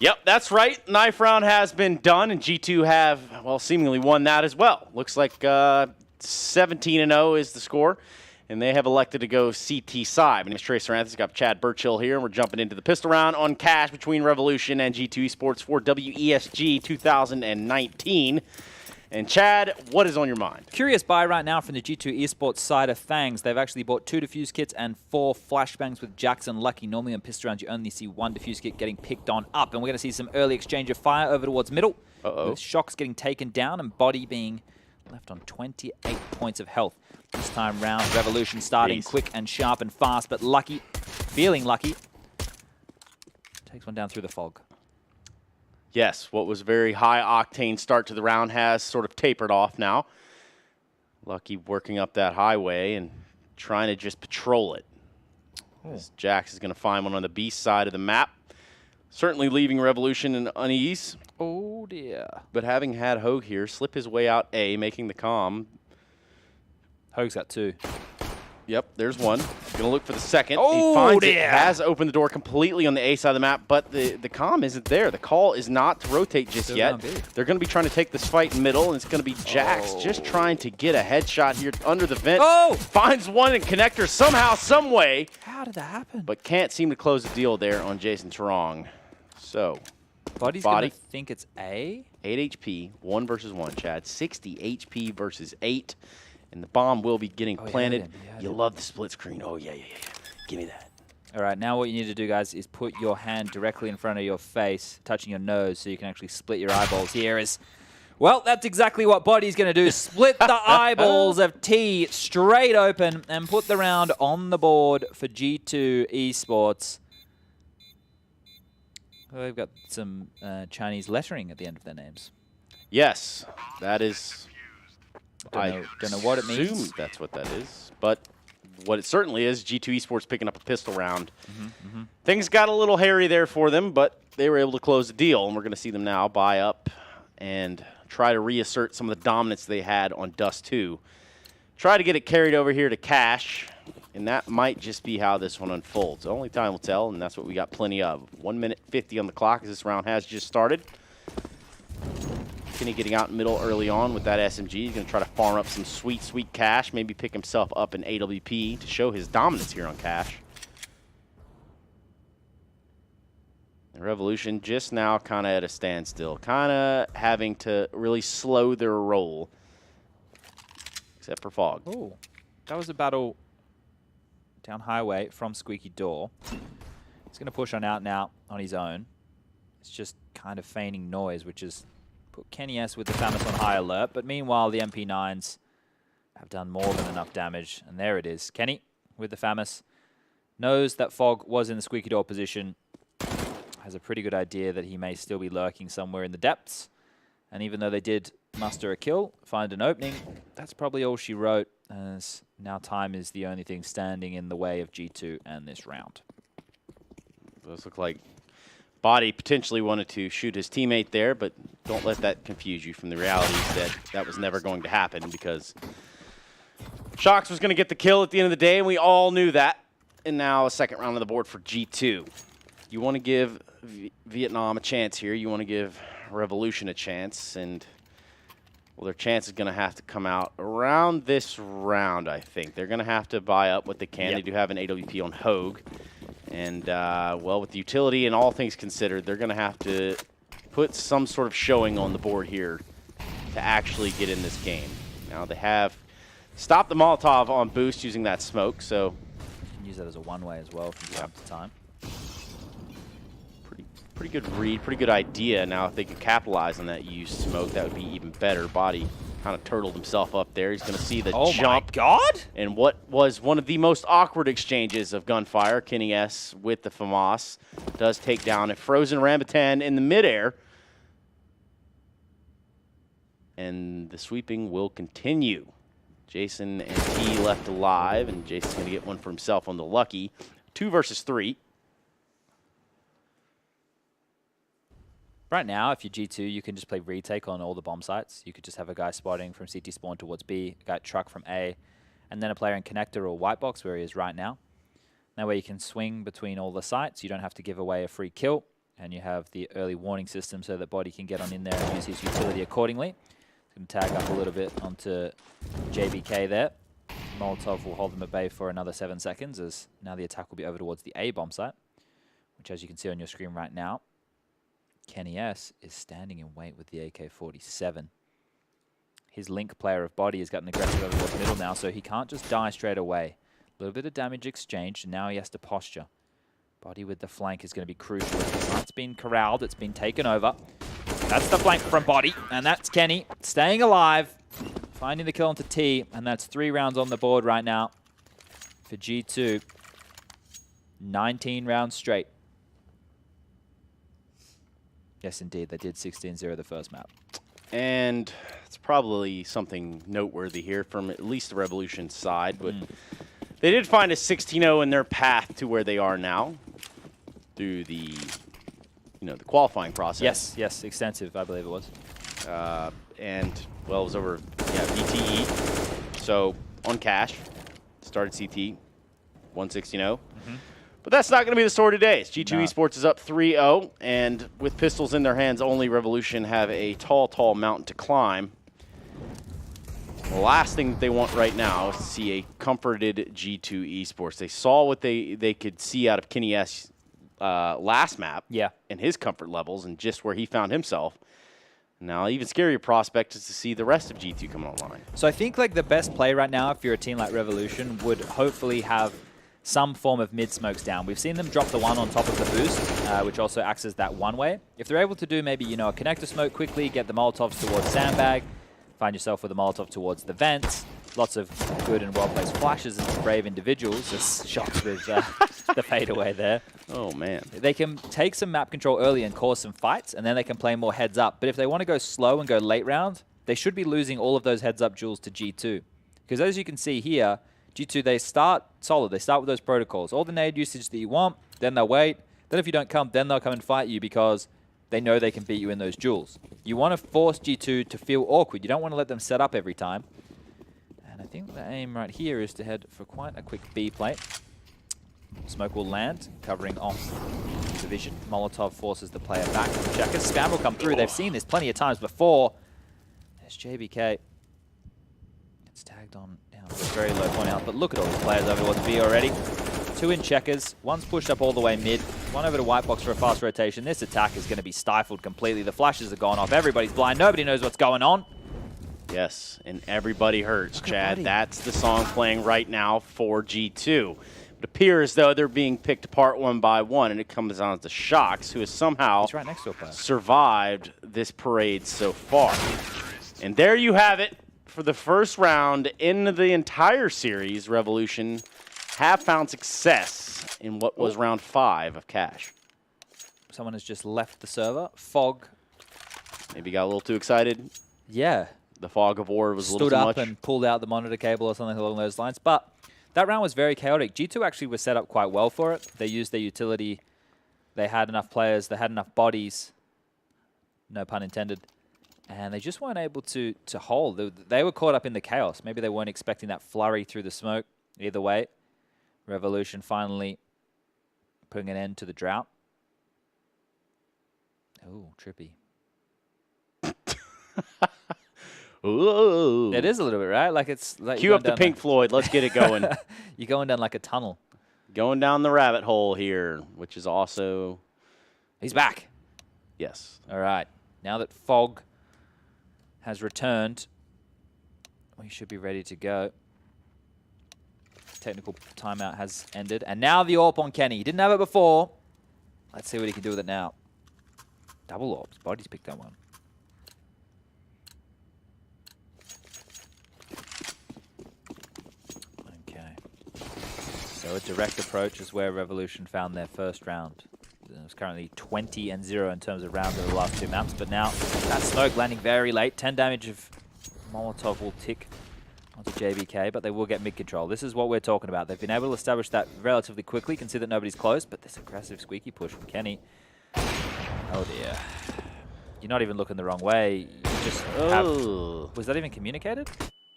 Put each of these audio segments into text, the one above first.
Yep, that's right. Knife round has been done, and G2 have, well, seemingly won that as well. Looks like 17-0 is the score, and they have elected to go CT side. My name is Trey Saranthus. Got Chad Burchill here, and we're jumping into the pistol round on cash between Revolution and G2 Esports for WESG 2019. And Chad, what is on your mind? Curious buy right now from the G2 Esports side of Fangs. They've actually bought 2 defuse kits and 4 flashbangs with Jackson Lucky. Normally on pistol rounds, you only see 1 defuse kit getting picked on up. And we're going to see some early exchange of fire over towards middle. With Shocks getting taken down and Body being left on 28 points of health. This time round, Revolution starting quick and sharp and fast, but Lucky, feeling lucky, takes one down through the fog. Yes, what was a very high-octane start to the round has sort of tapered off now. Lucky working up that highway and trying to just patrol it. As Jax is going to find one on the B side of the map. Certainly leaving Revolution in unease. Oh, dear. But having had Hogue here slip his way out A, making the comm. Hogue's got 2. Yep, there's one. Going to look for the second. Oh, he finds dear. it, has opened the door completely on the A side of the map, but the comm isn't there. The call is not to rotate just yet. They're going to be trying to take this fight in middle, and it's going to be Jax just trying to get a headshot here under the vent. Finds one in connector somehow, some way. How did that happen? But can't seem to close the deal there on Jason Tarong. So, Body's going to think it's A? 8 HP, 1 versus 1, Chad. 60 HP versus 8. And the bomb will be getting planted. You love the split screen. Oh, yeah. Give me that. All right, now what you need to do, guys, is put your hand directly in front of your face, touching your nose, so you can actually split your eyeballs. Here is, well, that's exactly what Body's going to do. Split the eyeballs of T straight open and put the round on the board for G2 Esports. Well, they've got some Chinese lettering at the end of their names. Yes, that is... Don't know what it means. I assume that's what that is. But what it certainly is, G2 Esports picking up a pistol round. Things got a little hairy there for them, but they were able to close the deal. And we're going to see them now buy up and try to reassert some of the dominance they had on Dust 2. Try to get it carried over here to Cash, and that might just be how this one unfolds. Only time will tell, and that's what we got plenty of. 1 minute 50 on the clock as this round has just started. Kenny getting out in the middle early on with that SMG. He's going to try to farm up some sweet, sweet cash. Maybe pick himself up in AWP to show his dominance here on cash. The Revolution just now kind of at a standstill. Kind of having to really slow their roll. Except for Fog. Oh, that was a battle down highway from Squeaky Door. He's going to push on out now on his own. It's just kind of feigning noise, which is... put Kenny S with the FAMAS on high alert, but meanwhile the MP9s have done more than enough damage, and there it is. Kenny with the FAMAS knows that Fog was in the Squeaky Door position, has a pretty good idea that he may still be lurking somewhere in the depths, and even though they did muster a kill, find an opening, that's probably all she wrote, as now time is the only thing standing in the way of G2 and this round. Those look like Body potentially wanted to shoot his teammate there, but don't let that confuse you from the realities that that was never going to happen, because Shocks was going to get the kill at the end of the day, and we all knew that. And now a second round on the board for G2. You want to give Vietnam a chance here. You want to give Revolution a chance, and well, their chance is going to have to come out around this round, I think. They're going to have to buy up what they can. They do have an AWP on Hogue. And, well, with the utility and all things considered, they're going to have to put some sort of showing on the board here to actually get in this game. Now, they have stopped the Molotov on boost using that smoke, so... You can use that as a one-way as well from time to time. Pretty good read, pretty good idea. Now, if they could capitalize on that used smoke, that would be even better. Body kind of turtled himself up there. He's going to see the jump. Oh, my God! And what was one of the most awkward exchanges of gunfire, Kenny S with the FAMAS does take down a frozen Rambutan in the midair. And the sweeping will continue. Jason and T left alive, and Jason's going to get one for himself on the Lucky. 2 versus 3. Right now, if you're G2, you can just play retake on all the bomb sites. You could just have a guy spotting from CT spawn towards B, a guy truck from A, and then a player in connector or white box where he is right now. That way you can swing between all the sites. You don't have to give away a free kill. And you have the early warning system so that Body can get on in there and use his utility accordingly. Going to tag up a little bit onto JBK there. Molotov will hold them at bay for another 7 seconds, as now the attack will be over towards the A bomb site, which, as you can see on your screen right now, Kenny S is standing in wait with the AK-47. His link player of Body has gotten aggressive over towards middle now, so he can't just die straight away. A little bit of damage exchanged, and now he has to posture. Body with the flank is going to be crucial. It's been corralled, it's been taken over. That's the flank from Body, and that's Kenny staying alive, finding the kill onto T, and that's 3 rounds on the board right now for G2. 19 rounds straight. Yes, indeed, they did 16-0 the first map. And it's probably something noteworthy here from at least the Revolution side, but they did find a 16-0 in their path to where they are now through the, the qualifying process. Yes, yes, extensive, I believe it was. And, well, it was over, VTE. So, on cash, started CT, 116-0. But that's not going to be the story today. G2 Esports is up 3-0, and with pistols in their hands only, Revolution have a tall, tall mountain to climb. The last thing that they want right now is to see a comforted G2 Esports. They saw what they could see out of Kenny S last map and his comfort levels and just where he found himself. Now, even scarier prospect is to see the rest of G2 coming online. So I think like the best play right now, if you're a team like Revolution, would hopefully have some form of mid-smokes down. We've seen them drop the one on top of the boost, which also acts as that one-way. If they're able to do maybe, a connector smoke quickly, get the Molotovs towards sandbag, find yourself with a Molotov towards the vents, lots of good and well-placed flashes and brave individuals, just shots with the fadeaway there. Oh, man. They can take some map control early and cause some fights, and then they can play more heads up. But if they want to go slow and go late round, they should be losing all of those heads up jewels to G2. Because as you can see here, G2, they start solid. They start with those protocols. All the nade usage that you want, then they'll wait. Then if you don't come, then they'll come and fight you because they know they can beat you in those duels. You want to force G2 to feel awkward. You don't want to let them set up every time. And I think the aim right here is to head for quite a quick B plate. Smoke will land, covering off the vision. Molotov forces the player back from Checkers. Spam will come through. They've seen this plenty of times before. There's JBK. It's tagged on down to a very low point out, but look at all these players over towards B already. 2 in Checkers. One's pushed up all the way mid. One over to White Box for a fast rotation. This attack is going to be stifled completely. The flashes are gone off. Everybody's blind. Nobody knows what's going on. Yes, and everybody hurts, Chad. That's the song playing right now for G2. It appears, though, they're being picked apart one by one, and it comes down to Shox, who has somehow right next to a player. Survived this parade so far. And there you have it. For the first round in the entire series, Revolution have found success in what was round 5 of Cash. Someone has just left the server. Fog. Maybe got a little too excited. Yeah. The fog of war was a little too much. Stood up and pulled out the monitor cable or something along those lines. But that round was very chaotic. G2 actually was set up quite well for it. They used their utility. They had enough players. They had enough bodies. No pun intended. And they just weren't able to hold. They were caught up in the chaos. Maybe they weren't expecting that flurry through the smoke. Either way, Revolution finally putting an end to the drought. Oh, trippy. Ooh. It is a little bit, right? Like it's like cue up the Pink Floyd. Let's get it going. You're going down like a tunnel. Going down the rabbit hole here, which is also... He's back. Yes. All right. Now that Fog has returned, we should be ready to go. Technical timeout has ended. And now the AWP on Kenny. He didn't have it before. Let's see what he can do with it now. Double AWPs. Body's picked that one. Okay. So a direct approach is where Revolution found their first round. It's currently 20-0 in terms of rounds of the last 2 maps, but now that smoke landing very late. 10 damage of Molotov will tick onto JBK, but they will get mid-control. This is what we're talking about. They've been able to establish that relatively quickly. You can see that nobody's close, but this aggressive squeaky push from Kenny. Oh dear. You're not even looking the wrong way. You just have... Was that even communicated?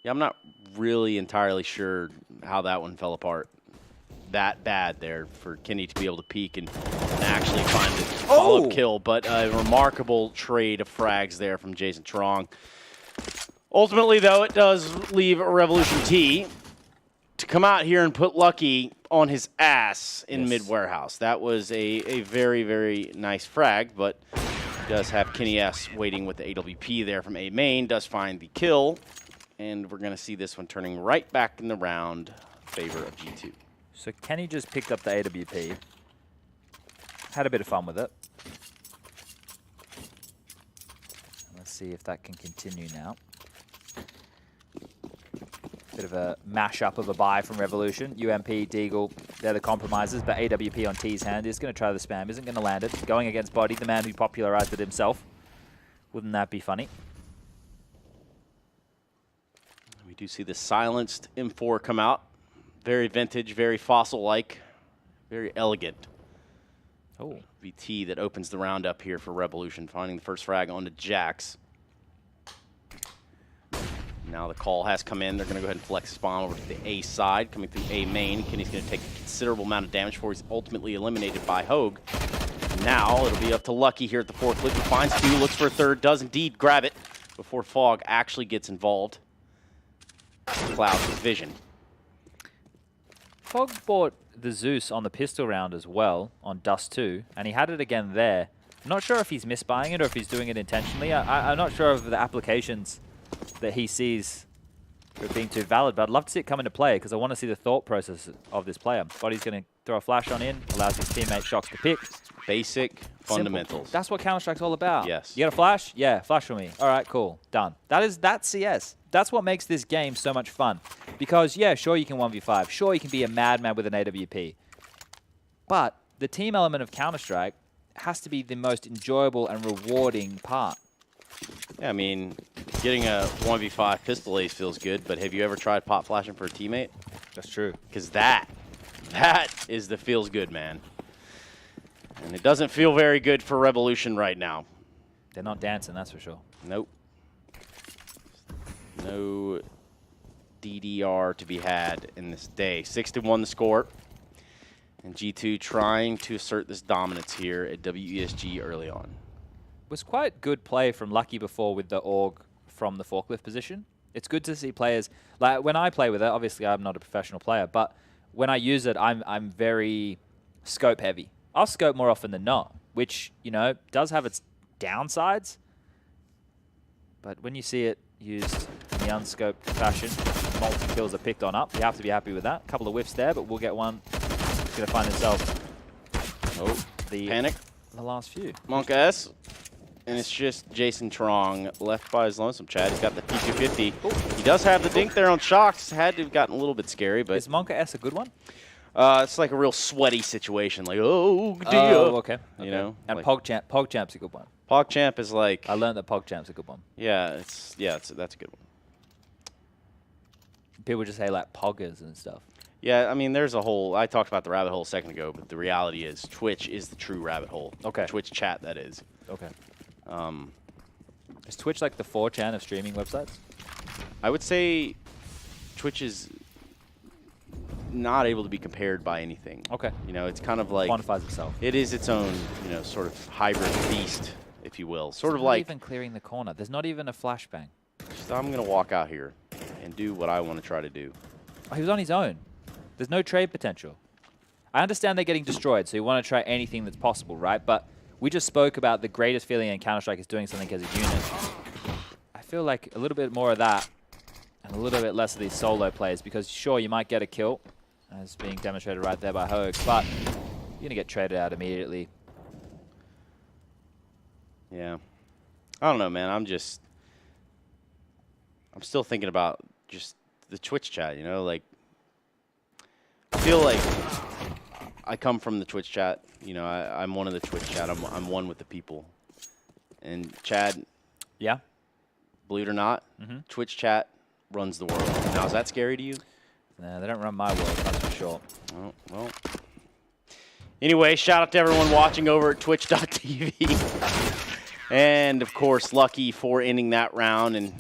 Yeah, I'm not really entirely sure how that one fell apart. that bad there for Kenny to be able to peek and actually find the follow-up kill. But a remarkable trade of frags there from Jason Trong. Ultimately, though, it does leave Revolution T to come out here and put Lucky on his ass in mid-warehouse. That was a very, very nice frag, but does have Kenny S waiting with the AWP there from A main, does find the kill, and we're going to see this one turning right back in the round in favor of G2. So Kenny just picked up the AWP, had a bit of fun with it. Let's see if that can continue now. Bit of a mashup of a buy from Revolution. UMP, Deagle, they're the compromises, but AWP on T's hand is going to try the spam, isn't going to land it. Going against Body, the man who popularized it himself. Wouldn't that be funny? We do see the silenced M4 come out. Very vintage, very fossil-like, very elegant. Oh. VT that opens the round up here for Revolution, finding the first frag onto Jax. Now the call has come in. They're going to go ahead and flex spawn over to the A side, coming through A main. Kenny's going to take a considerable amount of damage before he's ultimately eliminated by Hogue. Now it'll be up to Lucky here at the fourth clip. He finds two, looks for a third, does indeed grab it before Fog actually gets involved. Clouds with vision. Fog bought the Zeus on the pistol round as well on Dust 2, and he had it again there. I'm not sure if he's misbuying it or if he's doing it intentionally. I'm not sure of the applications that he sees for being too valid, but I'd love to see it come into play because I want to see the thought process of this player. Body's going to throw a flash on in, allows his teammate Shocks to pick. Basic fundamentals. Simple. That's what Counter-Strike's all about. Yes. You got a flash? Yeah, flash for me. All right, cool. Done. That's CS. That's what makes this game so much fun. Because, yeah, sure you can 1v5. Sure you can be a madman with an AWP. But the team element of Counter-Strike has to be the most enjoyable and rewarding part. Yeah, I mean, getting a 1v5 pistol ace feels good, but have you ever tried pop flashing for a teammate? That's true. Because that is the feels good, man. And it doesn't feel very good for Revolution right now. They're not dancing, that's for sure. Nope. No DDR to be had in this day. 6-1 the score. And G2 trying to assert this dominance here at WESG early on. Was quite good play from Lucky before with the AUG from the forklift position. It's good to see players, like when I play with it, obviously I'm not a professional player, but when I use it, I'm very scope heavy. I'll scope more often than not, which, you know, does have its downsides. But when you see it used in the unscoped fashion, multi-kills are picked on up. You have to be happy with that. A couple of whiffs there, but we'll get one. He's going to find himself. Oh, the panic. The last few. Monk S. And it's just Jason Trong left by his lonesome. Chad, he's got the P250. Ooh. He does have the dink there on Shocks. Had to have gotten a little bit scary, but... Is Monka S a good one? It's like a real sweaty situation. Like, oh, dear. Oh, okay. You know? And like, PogChamp's a good one. PogChamp is like... I learned that PogChamp's a good one. Yeah, that's a good one. People just say, like, poggers and stuff. Yeah, I mean, there's a whole... I talked about the rabbit hole a second ago, but the reality is Twitch is the true rabbit hole. Okay. Twitch chat, that is. Okay. Is Twitch like the 4chan of streaming websites? I would say Twitch is not able to be compared by anything. Okay. You know, it's kind of like... Quantifies itself. It is its own, you know, sort of hybrid beast, if you will. Sort it's of not like... even clearing the corner. There's not even a flashbang. Just, I'm going to walk out here and do what I want to try to do. Oh, he was on his own. There's no trade potential. I understand they're getting destroyed, so you want to try anything that's possible, right? But we just spoke about the greatest feeling in Counter-Strike is doing something as a unit. I feel like a little bit more of that and a little bit less of these solo plays because, sure, you might get a kill, as being demonstrated right there by Hogue, but you're going to get traded out immediately. Yeah. I don't know, man. I'm still thinking about just the Twitch chat, you know? Like, I feel like I come from the Twitch chat. You know, I'm one of the Twitch chat. I'm one with the people. And Chad, yeah, believe it or not, Twitch chat runs the world. Now, is that scary to you? Nah, they don't run my world, that's for sure. Oh, well. Anyway, shout out to everyone watching over at twitch.tv. And, of course, Lucky for ending that round and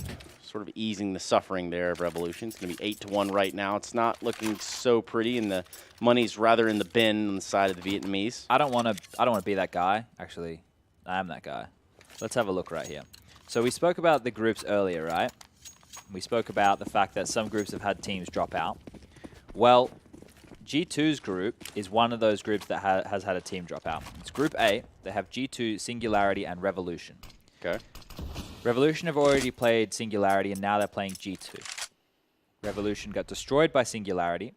sort of easing the suffering there of Revolution. It's going to be 8-1 right now. It's not looking so pretty, and the money's rather in the bin on the side of the Vietnamese. I don't want to be that guy. Actually, I am that guy. Let's have a look right here. So we spoke about the groups earlier, right? We spoke about the fact that some groups have had teams drop out. Well, G2's group is one of those groups that has had a team drop out. It's Group A. They have G2, Singularity, and Revolution. Okay. Revolution have already played Singularity, and now they're playing G2. Revolution got destroyed by Singularity.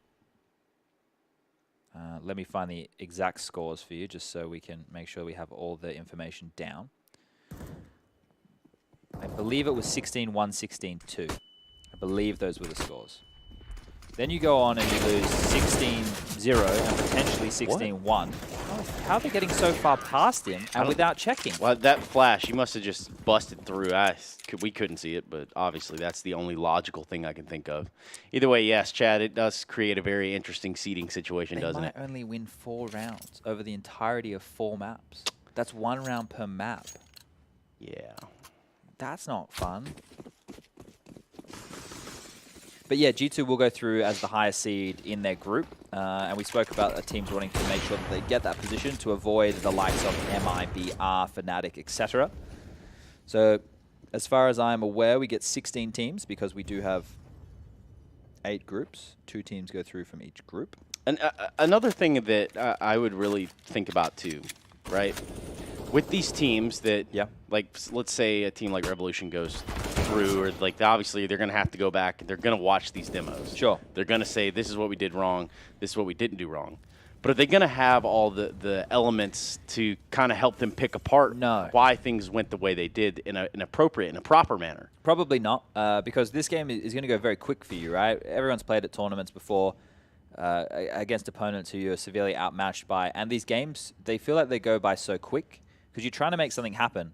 Let me find the exact scores for you, just so we can make sure we have all the information down. I believe it was 16-1, 16-2. I believe those were the scores. Then you go on and you lose 16-0 and potentially 16-1. How are they getting so far past him and without checking? Well, that flash, he must have just busted through. We couldn't see it, but obviously that's the only logical thing I can think of. Either way, yes, Chad, it does create a very interesting seeding situation, doesn't it? They might only win 4 rounds over the entirety of 4 maps. That's 1 round per map. Yeah. That's not fun. But yeah, G2 will go through as the highest seed in their group. And we spoke about teams wanting to make sure that they get that position to avoid the likes of MI, BR, Fnatic, etc. So as far as I'm aware, we get 16 teams because we do have 8 groups. 2 teams go through from each group. And another thing that I would really think about too, right? With these teams that, like, let's say a team like Revolution goes through, or like obviously they're going to have to go back and they're going to watch these demos. Sure. They're going to say, this is what we did wrong, this is what we didn't do wrong. But are they going to have all the elements to kind of help them pick apart why things went the way they did in an appropriate, in a proper manner? Probably not, because this game is going to go very quick for you, right? Everyone's played at tournaments before against opponents who you're severely outmatched by, and these games, they feel like they go by so quick because you're trying to make something happen.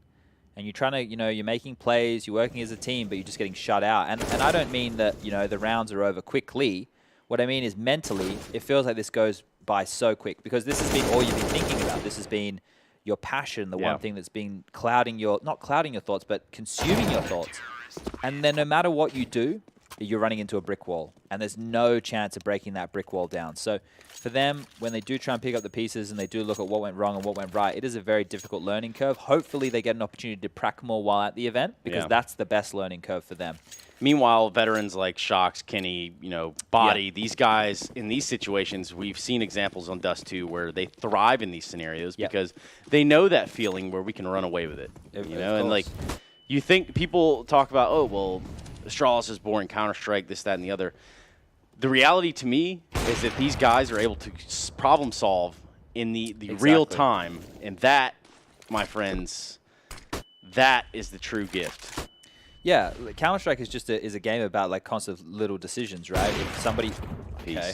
And you're trying to, you're making plays, you're working as a team, but you're just getting shut out. And I don't mean that, the rounds are over quickly. What I mean is mentally, it feels like this goes by so quick because this has been all you've been thinking about. This has been your passion, the one thing that's been clouding not clouding your thoughts, but consuming your thoughts. And then no matter what you do, you're running into a brick wall. And there's no chance of breaking that brick wall down. So for them, when they do try and pick up the pieces and they do look at what went wrong and what went right, it is a very difficult learning curve. Hopefully they get an opportunity to prac more while at the event because that's the best learning curve for them. Meanwhile, veterans like Shox, Kenny, Body, these guys in these situations, we've seen examples on Dust 2 where they thrive in these scenarios because they know that feeling where we can run away with it. And like you think people talk about, oh, well, Astralis is boring, Counter-Strike, this, that, and the other. The reality to me is that these guys are able to problem solve in the real time. And that, my friends, that is the true gift. Yeah, Counter-Strike is just a game about like constant little decisions, right? If somebody... Peace. Okay.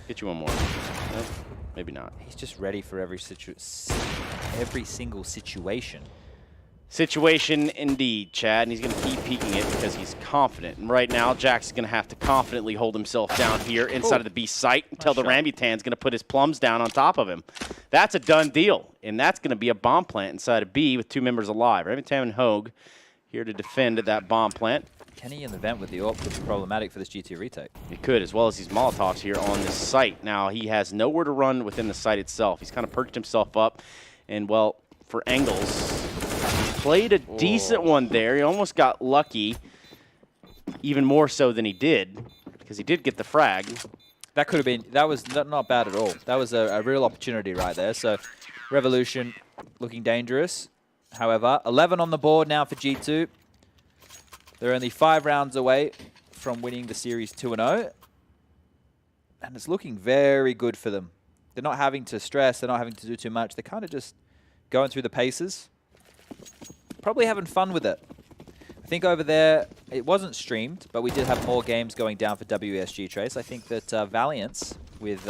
Get you one more. Nope, maybe not. He's just ready for every single situation. Situation indeed, Chad, and he's going to keep peeking it because he's confident. And right now, Jack's going to have to confidently hold himself down here inside of the B site until the Rambutan's going to put his plums down on top of him. That's a done deal, and that's going to be a bomb plant inside of B with 2 members alive. Rambutan and Hogue here to defend that bomb plant. Kenny in the vent with the AWP could be problematic for this G2 retake. It could, as well as these Molotovs here on this site. Now, he has nowhere to run within the site itself. He's kind of perched himself up, and, well, for angles... Played a decent one there. He almost got lucky, even more so than he did, because he did get the frag. That could have been, that was not bad at all. That was a real opportunity right there. So Revolution looking dangerous. However, 11 on the board now for G2. They're only 5 rounds away from winning the series 2-0. And it's looking very good for them. They're not having to stress. They're not having to do too much. They're kind of just going through the paces. Probably having fun with it. I think over there, it wasn't streamed, but we did have more games going down for WESG Trace. I think that Valiance with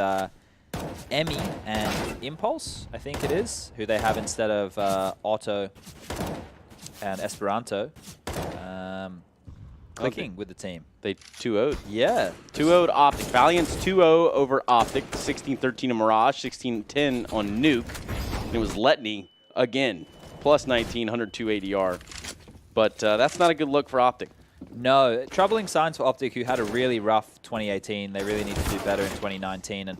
Emmy and Impulse, I think it is, who they have instead of Otto and Esperanto, clicking with the team. They 2-0'd. Yeah. 2-0'd Optic. Valiance 2-0 over Optic, 16-13 on Mirage, 16-10 on Nuke. And it was Letney again. Plus 19, 102 ADR. But that's not a good look for Optic. No, troubling signs for Optic, who had a really rough 2018. They really need to do better in 2019, and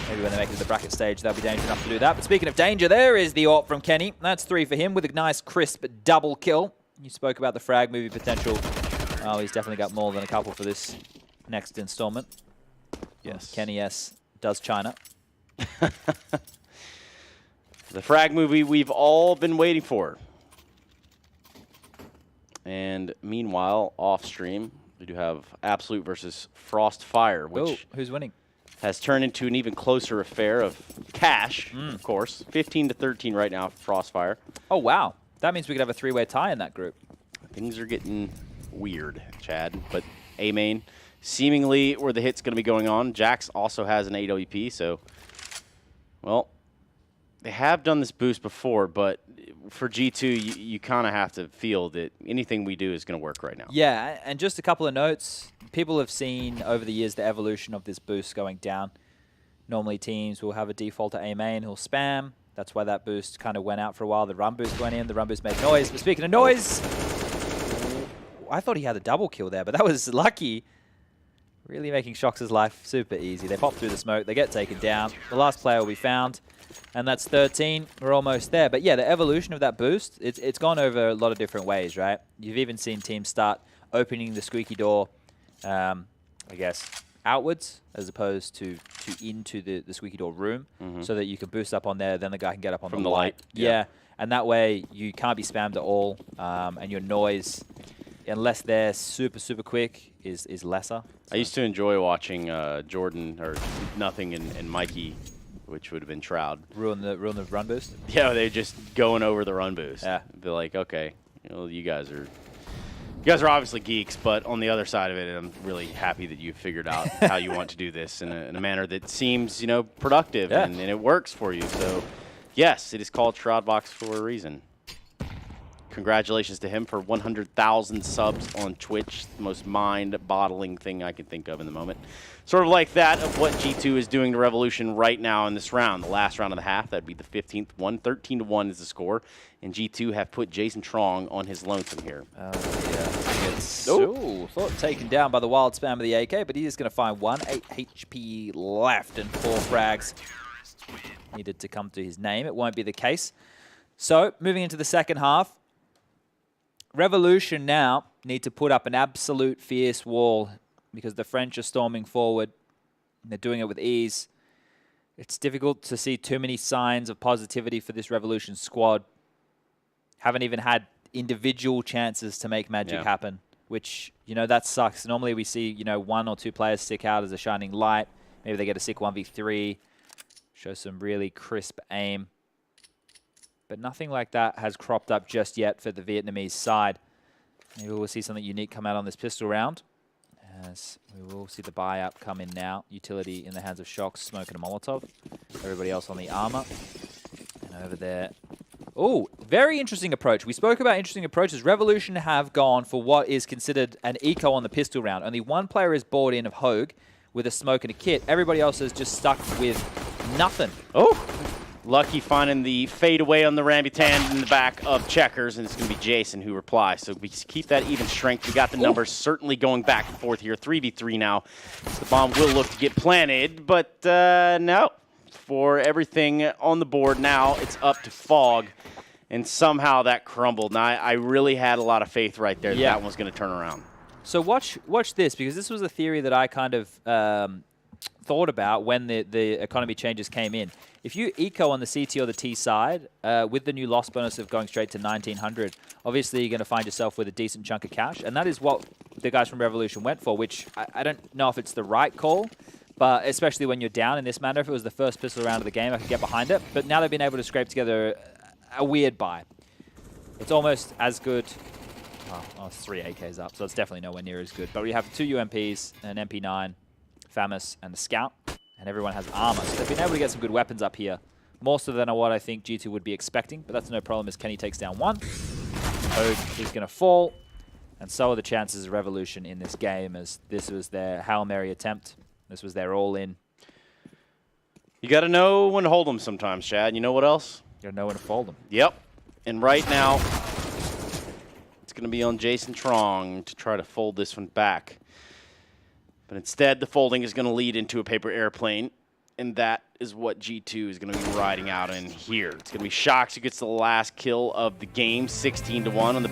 maybe when they make it to the bracket stage, they'll be dangerous enough to do that. But speaking of danger, there is the AWP from Kenny. That's 3 for him with a nice, crisp double kill. You spoke about the frag movie potential. Oh, he's definitely got more than a couple for this next installment. Yes. Kenny S does China. The frag movie we've all been waiting for. And meanwhile, off stream, we do have Absolute versus Frost Fire, which who's winning? Has turned into an even closer affair of cash, of course. 15-13 right now for Frost Fire. Oh, wow. That means we could have a 3-way tie in that group. Things are getting weird, Chad. But A-Main, seemingly where the hit's going to be going on. Jax also has an AWP, so, well, they have done this boost before, but for G2, you kind of have to feel that anything we do is going to work right now. Yeah, and just a couple of notes. People have seen over the years the evolution of this boost going down. Normally teams will have a default to A-Main who'll spam. That's why that boost kind of went out for a while. The run boost went in. The run boost made noise. But speaking of noise, I thought he had a double kill there, but that was lucky. Really making Shox's life super easy. They pop through the smoke. They get taken down. The last player will be found. And that's 13. We're almost there. But yeah, the evolution of that boost, it's gone over a lot of different ways, right? You've even seen teams start opening the squeaky door, I guess, outwards as opposed to into the squeaky door room, so that you can boost up on there, then the guy can get up on from the light. Yeah, and that way you can't be spammed at all, and your noise, unless they're super quick, is lesser. So. I used to enjoy watching Jordan or Nothing and Mikey, which would have been Shroud. Ruin the run boost? Yeah, they're just going over the run boost. Yeah. Be like, okay, you guys are obviously geeks, but on the other side of it, I'm really happy that you figured out how you want to do this in a manner that seems, productive and it works for you. So, yes, it is called Shroudbox for a reason. Congratulations to him for 100,000 subs on Twitch. The most mind-boggling thing I can think of in the moment. Sort of like that of what G2 is doing to Revolution right now in this round. The last round of the half, that'd be the 15th one. 13-1 is the score. And G2 have put Jason Trong on his lonesome here. Yeah. Thought taken down by the wild spam of the AK, but he is going to find 8 HP left and 4 frags needed to come to his name. It won't be the case. So, moving into the second half, Revolution now need to put up an absolute fierce wall because the French are storming forward. They're doing it with ease. It's difficult to see too many signs of positivity for this Revolution squad. Haven't even had individual chances to make magic happen, which, that sucks. Normally we see, 1 or 2 players stick out as a shining light. Maybe they get a sick 1v3, show some really crisp aim. But nothing like that has cropped up just yet for the Vietnamese side. Maybe we'll see something unique come out on this pistol round. As we will see the buy-up come in now. Utility in the hands of Shox, Smoke and a Molotov. Everybody else on the armor. And over there. Oh, very interesting approach. We spoke about interesting approaches. Revolution have gone for what is considered an eco on the pistol round. Only one player is bought in of Hogue with a smoke and a kit. Everybody else is just stuck with nothing. Oh! Lucky finding the fade away on the Rambutan in the back of Checkers, and it's going to be Jason who replies. So we keep that even strength. We got the numbers certainly going back and forth here. 3v3 now. The bomb will look to get planted, but no. For everything on the board now, it's up to Fog, and somehow that crumbled. Now, I really had a lot of faith right there that that one was going to turn around. So watch this, because this was a theory that I kind of thought about when the economy changes came in. If you eco on the CT or the T side, with the new loss bonus of going straight to 1900, obviously you're going to find yourself with a decent chunk of cash, and that is what the guys from Revolution went for, which I don't know if it's the right call, but especially when you're down in this manner. If it was the first pistol round of the game, I could get behind it, but now they've been able to scrape together a weird buy. It's almost as good. Oh, it's 3 AKs up, so it's definitely nowhere near as good. But we have 2 UMPs, an MP9, FAMAS, and a Scout. And everyone has armor. So they've been able to get some good weapons up here. More so than what I think G2 would be expecting. But that's no problem as Kenny takes down 1. Hogue is going to fall. And so are the chances of Revolution in this game, as this was their Hail Mary attempt. This was their all-in. You got to know when to hold them sometimes, Chad. You know what else? You got to know when to fold them. Yep. And right now, it's going to be on Jason Trong to try to fold this one back. But instead, the folding is going to lead into a paper airplane, and that is what G2 is going to be riding out in here. It's going to be Shox who gets the last kill of the game, 16-1 on the